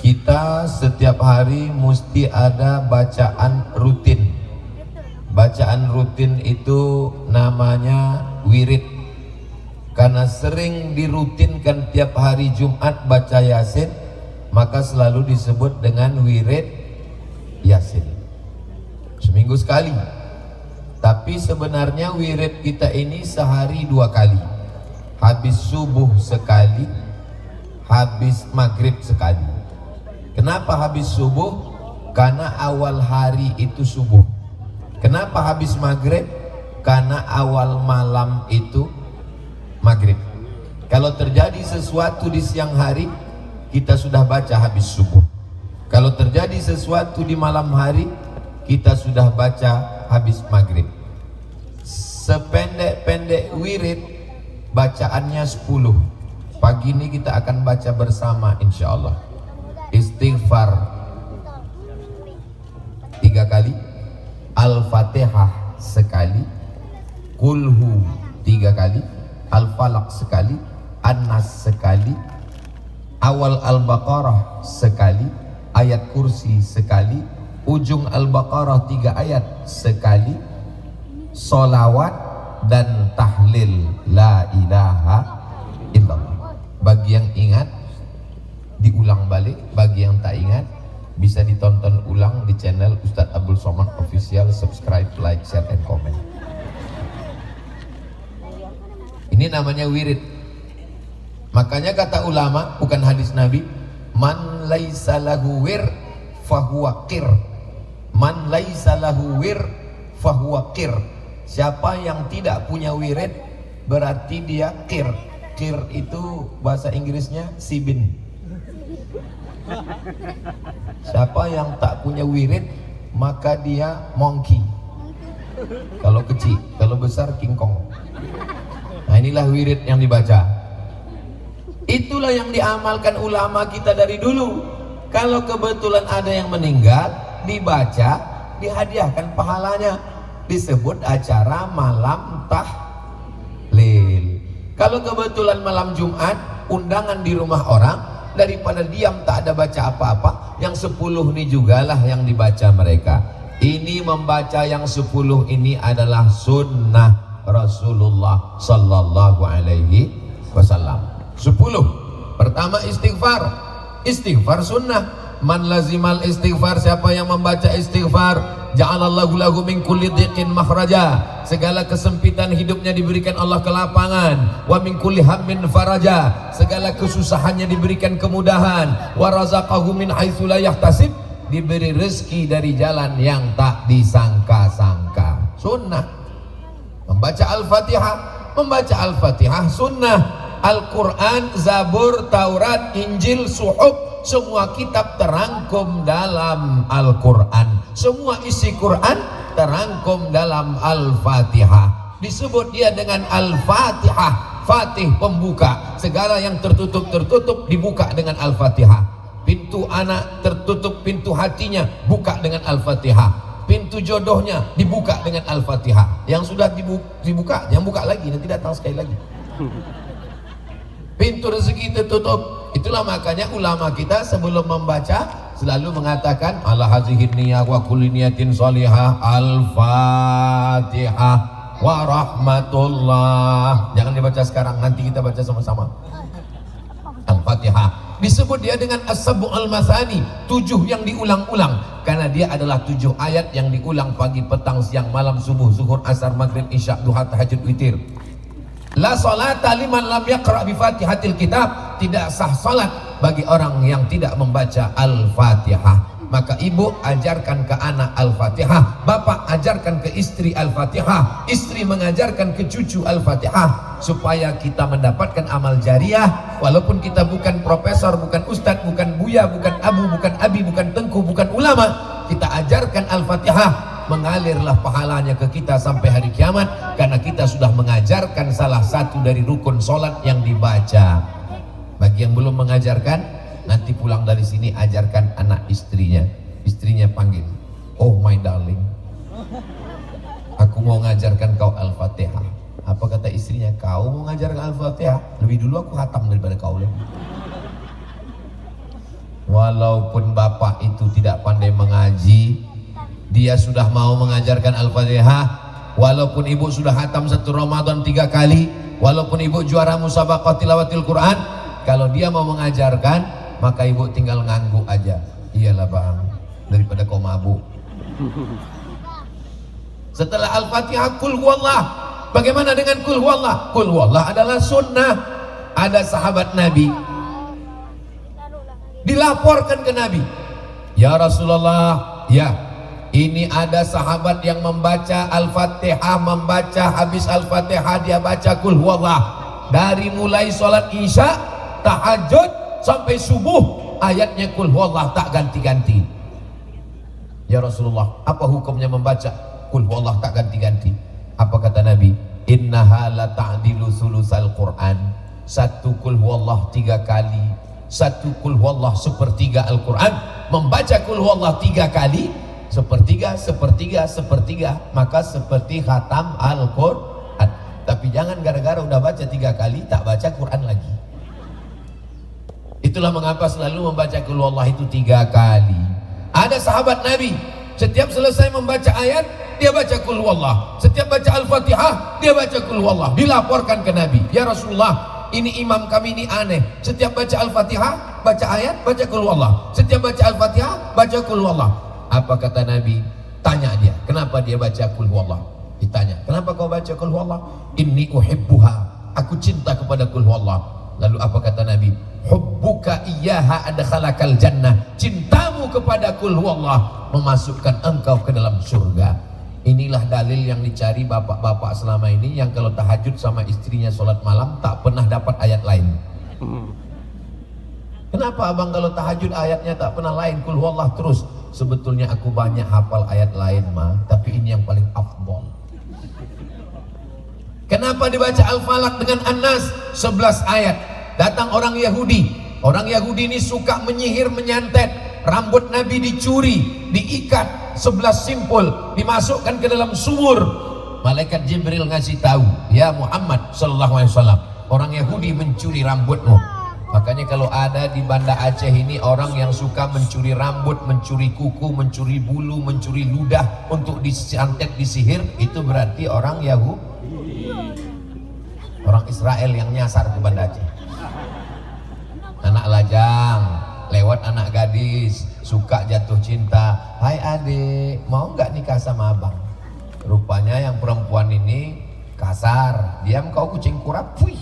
Kita setiap hari mesti ada bacaan rutin. Bacaan rutin itu namanya wirid. Karena sering dirutinkan tiap hari Jumat baca Yasin, maka selalu disebut dengan wirid Yasin. Seminggu sekali. Tapi sebenarnya wirid kita ini sehari 2 kali. Habis subuh sekali, habis maghrib sekali. Kenapa habis subuh? Karena awal hari itu subuh. Kenapa habis maghrib? Karena awal malam itu maghrib. Kalau terjadi sesuatu di siang hari, kita sudah baca habis subuh. Kalau terjadi sesuatu di malam hari, kita sudah baca habis maghrib. Sependek-pendek wirid, bacaannya 10. Pagi ini kita akan baca bersama insya Allah. Istighfar 3 kali, Al-Fatihah sekali, Kulhu 3 kali, Al-Falaq sekali, An-Nas sekali, awal Al-Baqarah sekali, ayat kursi sekali, ujung Al-Baqarah 3 ayat sekali, solawat dan tahlil la ilaha illallah. Bagi yang ingat diulang balik, bagi yang tak ingat bisa ditonton ulang di channel Ustadz Abdul Somad Official. Subscribe, like, share, and comment. Ini namanya wirid. Makanya kata ulama, bukan hadis Nabi, man laisa lahu wir fahuwa qir. Man laisa lahu wir fahuwa qir. Siapa yang tidak punya wirid berarti dia qir. Qir itu bahasa Inggrisnya sibin. Siapa yang tak punya wirid maka dia monkey. Kalau kecil, kalau besar King Kong. Nah, inilah wirid yang dibaca. Itulah yang diamalkan ulama kita dari dulu. Kalau kebetulan ada yang meninggal, dibaca, dihadiahkan pahalanya. Disebut acara malam tahlil. Kalau kebetulan malam Jumat, undangan di rumah orang, daripada diam tak ada baca apa-apa, yang 10 ini jugalah yang dibaca mereka. Ini membaca yang 10 ini adalah sunnah Rasulullah sallallahu alaihi wasallam. 10. Pertama istighfar. Istighfar sunnah. Man lazimal istighfar, siapa yang membaca istighfar, ja'alallahu lahu min kulli dhiqin makhraja. Segala kesempitan hidupnya diberikan Allah kelapangan. Wa min kulli hammin faraja. Segala kesusahannya diberikan kemudahan. Wa razaqahu min haitsu la yahtasib. Diberi rezeki dari jalan yang tak disangka-sangka. Sunnah. Membaca Al-Fatihah. Membaca Al-Fatihah sunnah. Al-Quran, Zabur, Taurat, Injil, Suhuf, semua kitab terangkum dalam Al-Quran. Semua isi Quran terangkum dalam Al-Fatihah. Disebut dia dengan Al-Fatihah. Fatih pembuka. Segala yang tertutup dibuka dengan Al-Fatihah. Pintu anak tertutup, pintu hatinya buka dengan Al-Fatihah. Pintu jodohnya dibuka dengan Al-Fatihah. Yang sudah dibuka, yang buka lagi, nanti datang sekali lagi. Pintu rezeki tertutup. Itulah makanya ulama kita sebelum membaca selalu mengatakan ala hazihin niyah wa kulli niyatin sholihah Al-Fatihah wa rahmatullah. Jangan dibaca sekarang, nanti kita baca sama-sama. Al-Fatihah disebut dia dengan as-sabu al-masani, 7 yang diulang-ulang, karena dia adalah 7 ayat yang diulang pagi, petang, siang, malam, subuh, zuhur, asar, maghrib, isya, duha, tahajud, witir. La salata liman lam yaqra bi Fatihatil Kitab. Tidak sah salat bagi orang yang tidak membaca Al-Fatihah. Maka ibu ajarkan ke anak Al-Fatihah, bapak ajarkan ke istri Al-Fatihah, istri mengajarkan ke cucu Al-Fatihah, supaya kita mendapatkan amal jariah. Walaupun kita bukan profesor, bukan ustadz, bukan buya, bukan abu, bukan abi, bukan tengku, bukan ulama, kita ajarkan Al-Fatihah, mengalirlah pahalanya ke kita sampai hari kiamat, karena kita sudah mengajarkan salah satu dari rukun sholat yang dibaca. Bagi yang belum mengajarkan, nanti pulang dari sini ajarkan anak istrinya. Istrinya panggil, oh my darling, aku mau ngajarkan kau Al-Fatihah. Apa kata istrinya? Kau mau ngajarkan Al-Fatihah? Lebih dulu aku khatam daripada kau lagi. Walaupun bapak itu tidak pandai mengaji, dia sudah mau mengajarkan Al-Fatihah. Walaupun ibu sudah hatam satu Ramadan 3 kali, walaupun ibu juara musabaqah tilawatil Quran, kalau dia mau mengajarkan, maka ibu tinggal ngangguk aja. Iyalah bang, daripada kau mabuk. Setelah Al-Fatihah, kul huwallah. Bagaimana dengan kul huwallah? Kul huwallah adalah sunnah. Ada sahabat Nabi dilaporkan ke Nabi, ya Rasulullah, ya, ini ada sahabat yang membaca Al-Fatihah, membaca habis Al-Fatihah dia baca kul huwallah dari mulai sholat isya, tahajud sampai subuh, ayatnya kul huwallah tak ganti-ganti. Ya Rasulullah, apa hukumnya membaca kul huwallah tak ganti-ganti? Apa kata Nabi? Innaha la ta'dilu sulusal Quran. Satu kul huwallah 3 kali, satu kul huwallah sepertiga Al-Quran. Membaca kul huwallah 3 kali, sepertiga, maka seperti khatam Al-Quran. Tapi jangan gara-gara udah baca 3 kali tak baca Quran lagi. Itulah mengapa selalu membaca kul huwallah itu 3 kali. Ada sahabat Nabi, setiap selesai membaca ayat dia baca kul huwallah, setiap baca Al-Fatihah dia baca kul huwallah. Dilaporkan ke Nabi, ya Rasulullah, ini imam kami ini aneh, setiap baca Al-Fatihah baca ayat baca kul huwallah, setiap baca Al-Fatihah baca kul huwallah. Apa kata Nabi? Tanya dia, kenapa dia baca kul huwallah? Ditanya, kenapa kau baca kul huwallah? Inni uhibbuha, aku cinta kepada kul huwallah. Lalu apa kata Nabi? Hubbuka iyyaha adkhalakal jannah, cintamu kepada kul huwallah memasukkan engkau ke dalam surga. Inilah dalil yang dicari bapak-bapak selama ini, yang kalau tahajud sama istrinya sholat malam tak pernah dapat ayat lain. Kenapa abang kalau tahajud ayatnya tak pernah lain, kul huwallah terus? Sebetulnya aku banyak hafal ayat lain mah, tapi ini yang paling afdol. Kenapa dibaca Al-Falaq dengan An-Nas 11 ayat? Datang orang Yahudi. Orang Yahudi ini suka menyihir, menyantet. Rambut Nabi dicuri, diikat 11 simpul, dimasukkan ke dalam sumur. Malaikat Jibril ngasih tahu, ya Muhammad sallallahu alaihi wasallam, orang Yahudi mencuri rambutmu. Makanya kalau ada di Banda Aceh ini orang yang suka mencuri rambut, mencuri kuku, mencuri bulu, mencuri ludah untuk disantet, disihir, itu berarti orang Yahudi, orang Israel yang nyasar ke Banda Aceh. Anak lajang lewat anak gadis, suka jatuh cinta. Hai adik, mau nggak nikah sama abang? Rupanya yang perempuan ini kasar. Diam kau kucing kurap, wih.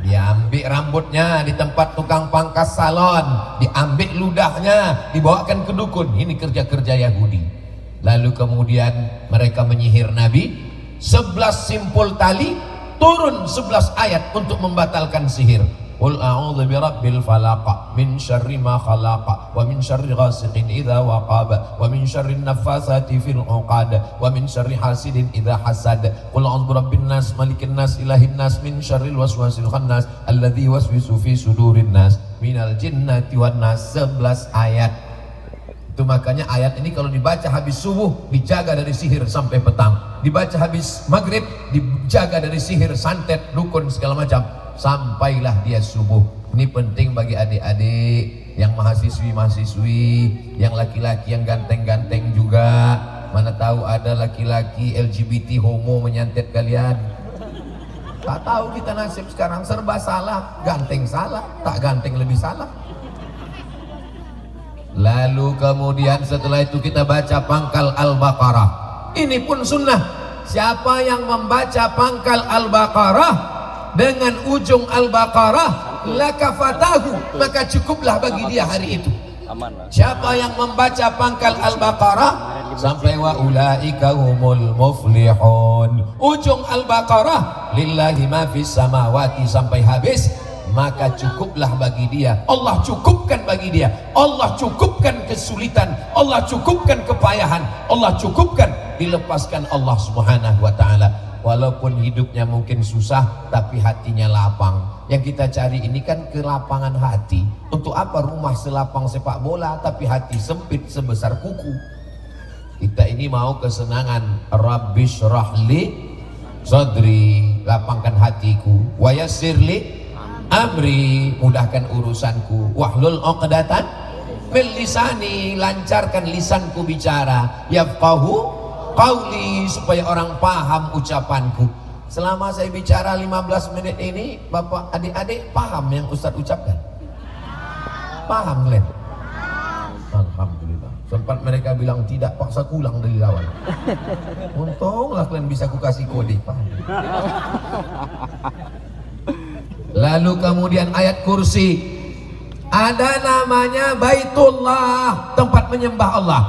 Diambil rambutnya di tempat tukang pangkas salon, diambil ludahnya, dibawakan ke dukun. Ini kerja-kerja Yahudi. Lalu kemudian mereka menyihir Nabi. 11 simpul tali, turun 11 ayat untuk membatalkan sihir. Qul a'udzu birabbil falaq min syarri ma khalaq wa min syarri ghasiqin idza waqab wa min syarri naffasati fil 'uqad wa min syarri hasidin idza hasad. Qul a'udzu birabbin nas malikin nas ilahin nas min syarril waswasil khannas alladzi yuwaswisu fi sudurin nas minal jinnati wan nas. 11 ayat. Itu makanya ayat ini kalau dibaca habis subuh dijaga dari sihir sampai petang. Dibaca habis maghrib dijaga dari sihir, santet, dukun segala macam. Sampailah dia subuh. Ini penting bagi adik-adik yang mahasiswi-mahasiswi, yang laki-laki yang ganteng-ganteng juga. Mana tahu ada laki-laki LGBT homo menyantet kalian. Tak tahu kita nasib sekarang serba salah. Ganteng salah, tak ganteng lebih salah. Lalu kemudian setelah itu kita baca pangkal Al-Baqarah. Ini pun sunnah. Siapa yang membaca pangkal Al-Baqarah dengan ujung Al-Baqarah lakafatahu, maka cukuplah bagi dia hari itu. Siapa yang membaca pangkal Al-Baqarah sampai wa ulaika humul muflihun, ujung Al-Baqarah lillahi ma fis samawati sampai habis, maka cukuplah bagi dia. Allah cukupkan bagi dia. Allah cukupkan kesulitan, Allah cukupkan kepayahan, Allah cukupkan, dilepaskan Allah Subhanahu wa taala. Walaupun hidupnya mungkin susah, tapi hatinya lapang. Yang kita cari ini kan kelapangan hati. Untuk apa rumah selapang sepak bola, tapi hati sempit sebesar kuku? Kita ini mau kesenangan. Rabbi syrahli sadri, lapangkan hatiku. Wa yassirli amri, mudahkan urusanku, wahlul 'uqdatan min lisani, lancarkan lisanku bicara, yafqahu qauli, supaya orang paham ucapanku. Selama saya bicara 15 menit ini, bapak adik-adik paham yang Ustaz ucapkan? Paham kalian? Alhamdulillah. Sempat mereka bilang tidak, paksa ulang dari awal. Untunglah kalian bisa kukasih kode, paham? Lalu kemudian ayat kursi, ada namanya Baitullah, tempat menyembah Allah.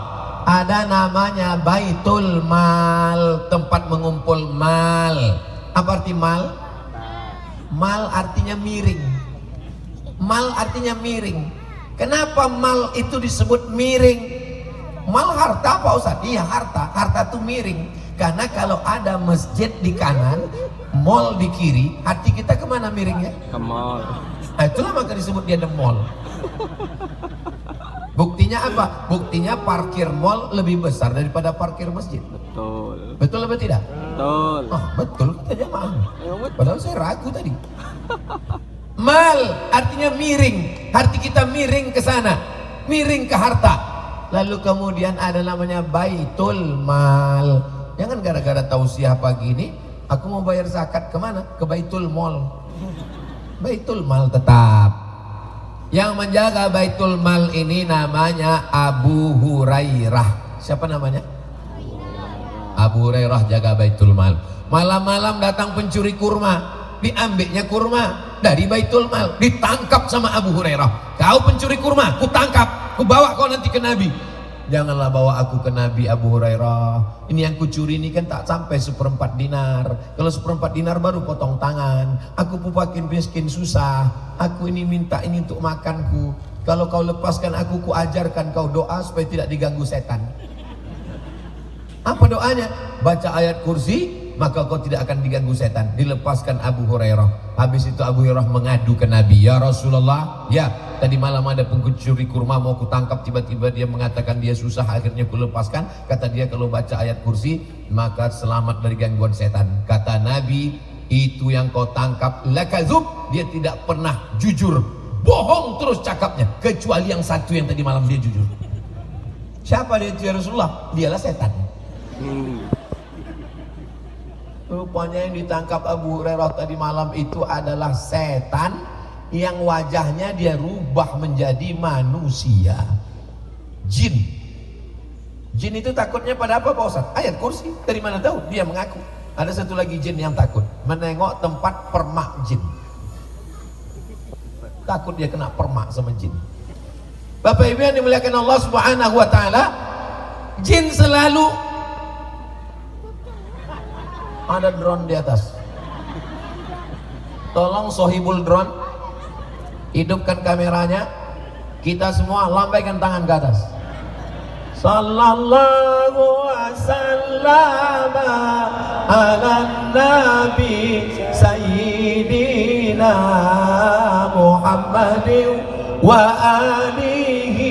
Ada namanya Baitul Mal, tempat mengumpul mal. Apa arti mal? Mal artinya miring. Mal artinya miring. Kenapa mal itu disebut miring? Mal harta apa Ustaz? Iya harta. Harta itu miring. Karena kalau ada masjid di kanan, mall di kiri, hati kita kemana miringnya? Ke mall. Nah, itulah maka disebut dia the mall. Buktinya apa? Buktinya parkir mall lebih besar daripada parkir masjid. Betul. Betul atau tidak? Betul. Oh, betul kata jamaah. Padahal saya ragu tadi. Mal artinya miring. Hati kita miring ke sana, miring ke harta. Lalu kemudian ada namanya Baitul Mal. Jangan gara-gara tausiah pagi ini aku mau bayar zakat kemana? Ke Baitul Mal. Baitul Mal tetap. Yang menjaga Baitul Mal ini namanya Abu Hurairah. Siapa namanya? Abu Hurairah jaga Baitul Mal. Malam-malam datang pencuri kurma, diambilnya kurma dari Baitul Mal, ditangkap sama Abu Hurairah. Kau pencuri kurma, ku tangkap, ku bawa kau nanti ke Nabi. Janganlah bawa aku ke Nabi Abu Hurairah. Ini yang kucuri ini kan tak sampai 1/4 dinar. Kalau 1/4 dinar baru potong tangan. Aku pupakin miskin susah. Aku ini minta ini untuk makanku. Kalau kau lepaskan aku, ku ajarkan kau doa supaya tidak diganggu setan. Apa doanya? Baca ayat kursi, maka kau tidak akan diganggu setan. Dilepaskan Abu Hurairah. Habis itu Abu Hurairah mengadu ke Nabi, ya Rasulullah, ya tadi malam ada pencuri kurma mau kutangkap, tiba-tiba dia mengatakan dia susah, akhirnya ku lepaskan. Kata dia kalau baca ayat kursi maka selamat dari gangguan setan. Kata Nabi, itu yang kau tangkap lakazub, dia tidak pernah jujur, bohong terus cakapnya, kecuali yang satu yang tadi malam dia jujur. Siapa dia ya Rasulullah? Dialah setan. Rupanya yang ditangkap Abu Hurairah tadi malam itu adalah setan yang wajahnya dia rubah menjadi manusia. Jin. Jin itu takutnya pada apa Pak Ustaz? Ayat kursi. Dari mana tahu? Dia mengaku. Ada satu lagi jin yang takut, menengok tempat permak jin. Takut dia kena permak sama jin. Bapak Ibu yang dimuliakan Allah Subhanahu wa taala, jin selalu ada drone di atas. Tolong sohibul drone, hidupkan kameranya. Kita semua lambaikan tangan ke atas. Sallallahu wasallam ala nabi sayyidina Muhammadin wa alihi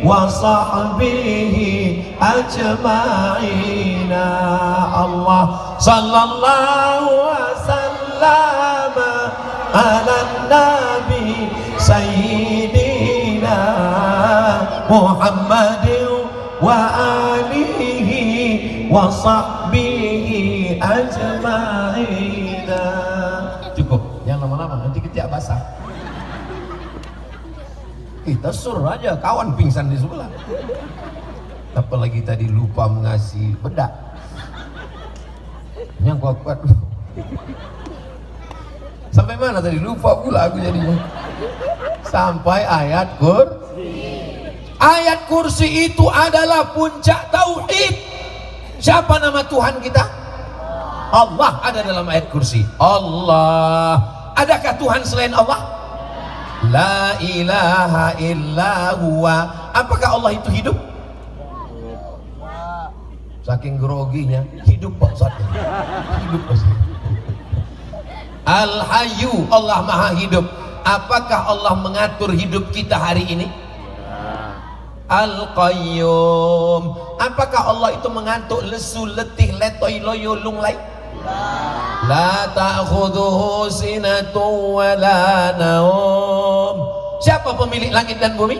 wa sahbihi ajma'ina. Allah sallallahu wasallam ala nabi sayyidina Muhammadin wa alihi wa sahbihi ajma'ina. Cukup, jangan lama-lama nanti ketiak basah. Kita suruh aja kawan pingsan di sebelah. Apalagi tadi lupa mengasih bedak. Yang kuat-kuat. Sampai mana tadi? Lupa pula aku jadinya. Sampai ayat kursi. Ayat kursi itu adalah puncak tauhid. Siapa nama Tuhan kita? Allah ada dalam ayat kursi. Allah. Adakah Tuhan selain Allah? La ilaha illa huwa. Apakah Allah itu hidup? Saking groginya, hidup Pak Ustaz. Hidup Pak Ustaz. Al-Hayyu, Allah Maha Hidup. Apakah Allah mengatur hidup kita hari ini? Al-Qayyum. Apakah Allah itu mengantuk, lesu, letih, letoy, loyo, lunglai? La ta'khudhuhu sinatun wa la naum. Siapa pemilik langit dan bumi?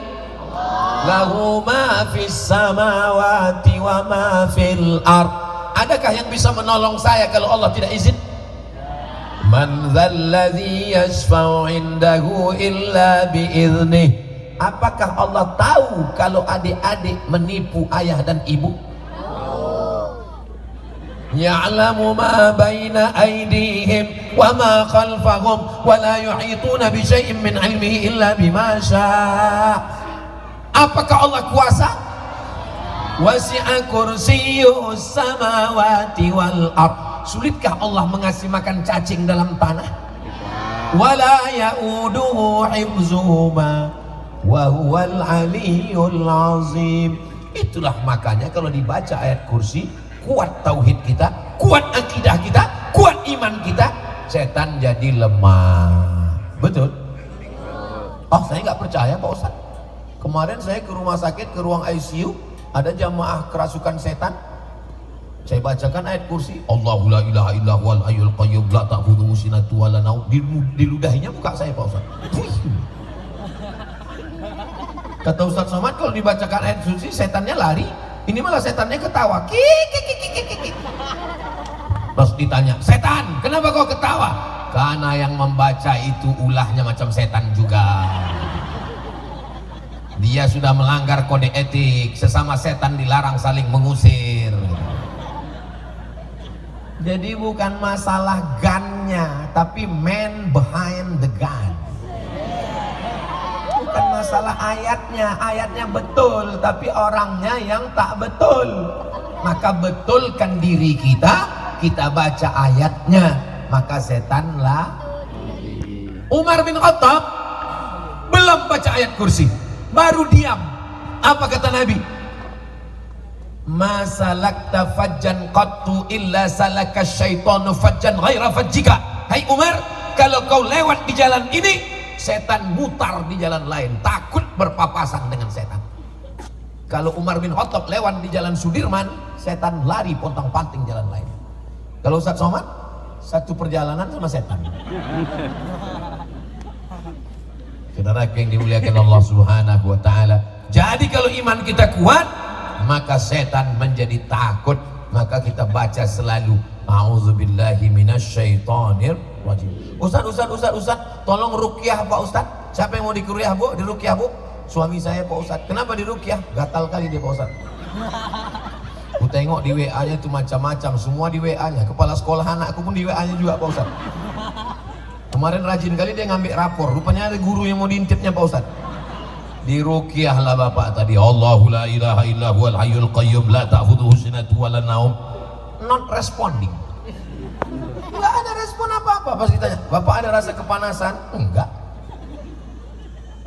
Lahu ma fis samawati wa ma fil ard. Adakah yang bisa menolong saya kalau Allah tidak izin? Man dzalladzi yashfa'u 'indahu illa biiznih. Apakah Allah tahu kalau adik-adik menipu ayah dan ibu? Ya'lamu ma baina aydihim wa ma khalfahum wa la yuhituna bi syai'in min 'ilmihi illa bima syaa'. Apakah Allah kuasa? Wasi'a kursiyyus samawati wal ard. Sulitkah Allah mengasih makan cacing dalam tanah? Wala ya'uduhu hifzuhuma wa huwal 'aliyyul 'azim. Itulah makanya kalau dibaca ayat kursi, kuat tauhid kita, kuat akidah kita, kuat iman kita, setan jadi lemah. Betul? Oh, saya nggak percaya Pak Ustaz. Kemarin saya ke rumah sakit, ke ruang ICU, ada jamaah kerasukan setan. Saya bacakan ayat kursi, Allahu la ilaha illa huwal hayyul qayyum la ta'khudhuhu sinatun wa la naum. Diludahinya muka saya Pak Ustaz. Kata Ustaz Somad, kalau dibacakan ayat kursi setannya lari, ini malah setannya ketawa. Kik. Terus ditanya, setan, kenapa kau ketawa? Karena yang membaca itu ulahnya macam setan juga. Dia sudah melanggar kode etik, sesama setan dilarang saling mengusir. Jadi bukan masalah gunnya, tapi man behind the gun. Bukan masalah ayatnya, ayatnya betul, tapi orangnya yang tak betul. Maka betulkan diri kita, kita baca ayatnya, maka setanlah. Umar bin Khattab belum baca ayat kursi, baru diam. Apa kata Nabi? Ma salakta fajjan qattu illa salaka syaitanu fajjan ghaira fajjika. Hai Umar, kalau kau lewat di jalan ini, setan mutar di jalan lain, takut berpapasan dengan setan. Kalau Umar bin Khattab lewat di jalan Sudirman, setan lari pontang-panting jalan lain. Kalau Ustaz Somad, satu perjalanan sama setan. Saudara yang dimuliakan Allah Subhanahu wa taala. Jadi kalau iman kita kuat, maka setan menjadi takut. Maka kita baca selalu a'udzubillahi minasyaitonir rajim. Ustaz, tolong ruqyah Pak Ustaz. Siapa yang mau dikuryah Bu? Diruqyah Bu? Suami saya Pak Ustaz. Kenapa diruqyah? Gatal kali dia Pak Ustaz. Aku tengok di WA-nya itu macam-macam, semua di WA-nya. Kepala sekolah anakku pun di WA-nya juga Pak Ustaz. Kemarin rajin kali dia ngambil rapor, rupanya ada guru yang mau diintipnya Pak Ustaz. Diruqyah lah Bapak tadi, Allahu la ilaha illa huwal hayyul qayyum la ta'khudhuhu sinatun wa la naum. Not responding. Enggak ada respon apa-apa. Pas ditanya, Bapak ada rasa kepanasan? Enggak.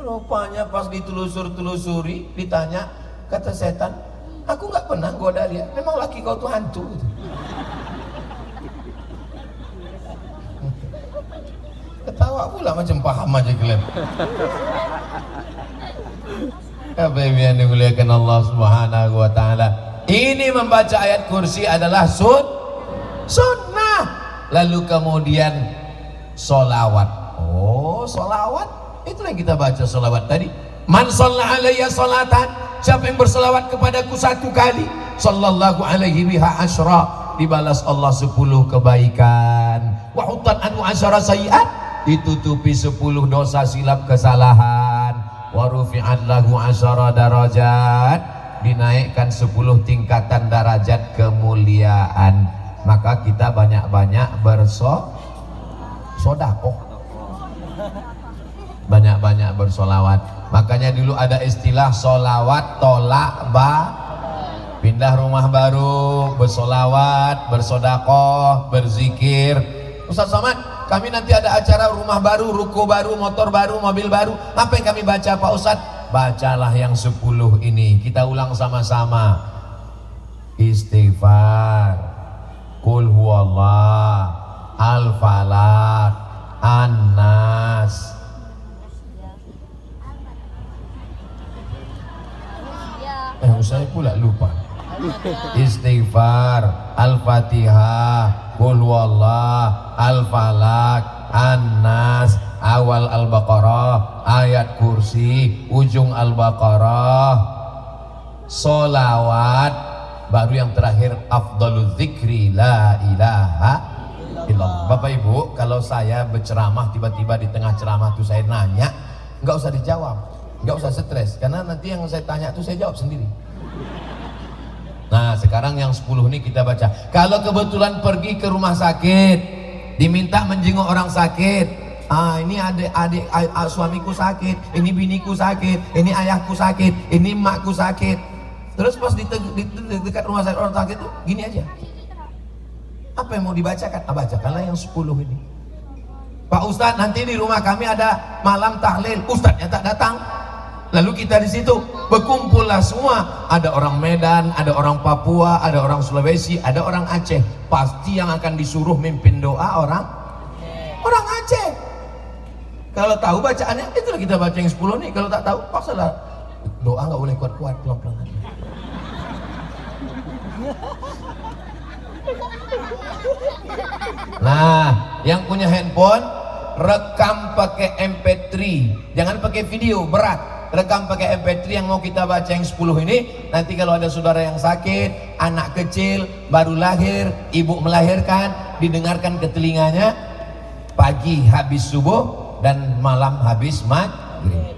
Rupanya pas ditelusuri, ditanya, kata setan, aku nggak pernah goda dia. Memang laki kau tuh hantu gitu. Ketawa pula macam paham aja kalian. Apa yang dimuliakan Allah Subhanahu wa taala. Ini membaca ayat kursi adalah sunnah. Lalu kemudian solawat. Oh, solawat. Itulah yang kita baca solawat tadi. Man shalla alayya salatan. Siapa yang berselawat kepadaku satu kali, sallallahu alaihi biha asyra, dibalas Allah 10 kebaikan. Wa hutat anu asyara sayiat, ditutupi 10 dosa silap kesalahan. Wa rufi'at lahu asyara darajat, dinaikkan 10 tingkatan derajat kemuliaan. Maka kita banyak-banyak bersedekah, banyak-banyak bersolawat. Makanya dulu ada istilah solawat tolak pindah rumah baru, bersolawat, bersodakoh, berzikir. Ustaz Somad, kami nanti ada acara rumah baru, ruko baru, motor baru, mobil baru. Apa yang kami baca Pak Ustaz? Bacalah yang 10 ini. Kita ulang sama-sama. Istighfar, Qul huwallah, Al-Falaq, An-Nas. Saya pula lupa. istighfar, al-fatihah, qul huwallah, al-falak, an-nas, awal al-baqarah, ayat kursi, ujung al-baqarah, solawat, baru yang terakhir afdalul zikri la ilaha illallah. Bapak Ibu, kalau saya berceramah tiba-tiba di tengah ceramah itu saya nanya, nggak usah dijawab, nggak usah stres, karena nanti yang saya tanya itu saya jawab sendiri. Nah sekarang yang 10 ini kita baca. Kalau kebetulan pergi ke rumah sakit, diminta menjenguk orang sakit, ini adik suamiku sakit, ini biniku sakit, ini ayahku sakit, ini emakku sakit. Terus pas di dekat rumah sakit orang sakit itu gini aja, apa yang mau dibacakan? Bacakanlah yang 10 ini. Pak Ustadz, nanti di rumah kami ada malam tahlil, Ustadznya tak datang. Lalu kita di situ berkumpullah semua, ada orang Medan, ada orang Papua, ada orang Sulawesi, ada orang Aceh. Pasti yang akan disuruh mimpin doa orang Aceh. Kalau tahu bacaannya, itulah kita baca yang 10 nih. Kalau tak tahu, paksalah doa, nggak boleh kuat-kuat, pelan-pelan aja. Nah, yang punya handphone rekam pakai MP3, jangan pakai video berat. Rekam pakai MP3 yang mau kita baca yang 10 ini. Nanti kalau ada saudara yang sakit, anak kecil baru lahir, ibu melahirkan, didengarkan ke telinganya pagi habis subuh dan malam habis maghrib.